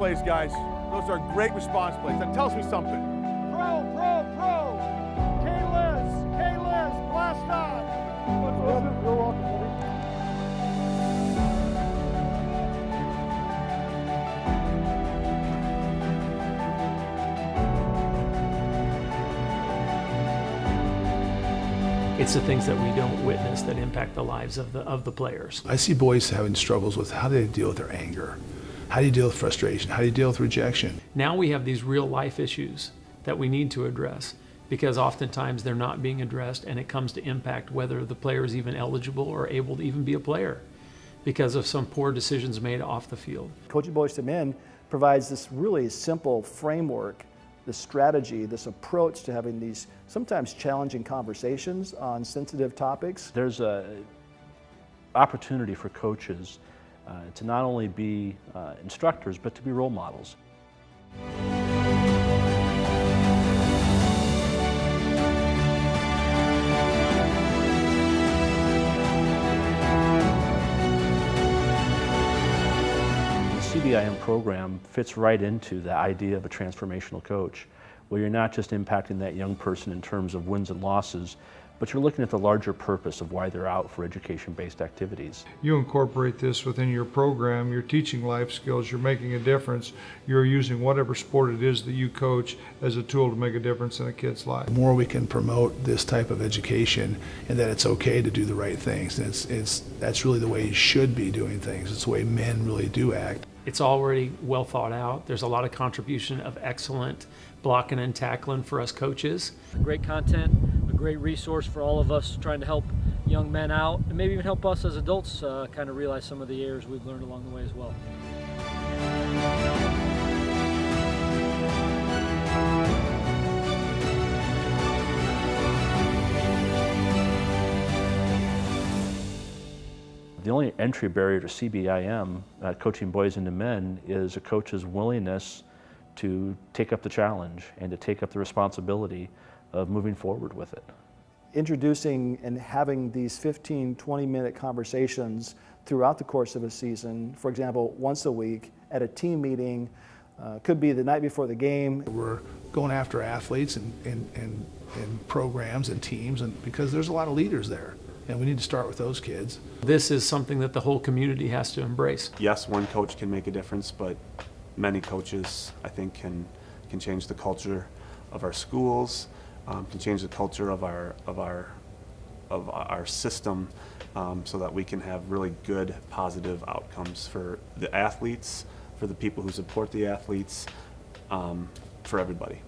plays, guys. Those are great response plays. That tells me something. Pro. K-Liz, blast on. You're welcome, buddy. It's the things that we don't witness that impact the lives of the players. I see boys having struggles with how do they deal with their anger? How do you deal with frustration? How do you deal with rejection? Now we have these real life issues that we need to address because oftentimes they're not being addressed, and it comes to impact whether the player is even eligible or able to even be a player because of some poor decisions made off the field. Coaching Boys to Men provides this really simple framework, this strategy, this approach to having these sometimes challenging conversations on sensitive topics. There's an opportunity for coaches to not only be instructors, but to be role models. The CBIM program fits right into the idea of a transformational coach, where you're not just impacting that young person in terms of wins and losses, but you're looking at the larger purpose of why they're out for education-based activities. You incorporate this within your program, you're teaching life skills, you're making a difference, you're using whatever sport it is that you coach as a tool to make a difference in a kid's life. The more we can promote this type of education and that it's okay to do the right things, and that's really the way you should be doing things. It's the way men really do act. It's already well thought out. There's a lot of contribution of excellent blocking and tackling for us coaches. Great content, a great resource for all of us trying to help young men out, and maybe even help us as adults kind of realize some of the errors we've learned along the way as well. The only entry barrier to CBIM, coaching boys into men, is a coach's willingness to take up the challenge and to take up the responsibility of moving forward with it. Introducing and having these 15, 20-minute conversations throughout the course of a season, for example, once a week at a team meeting, could be the night before the game. We're going after athletes and programs and teams, and because there's a lot of leaders there. And we need to start with those kids. This is something that the whole community has to embrace. Yes, one coach can make a difference, but many coaches, I think, can change the culture of our schools, can change the culture of our system, so that we can have really good, positive outcomes for the athletes, for the people who support the athletes, for everybody.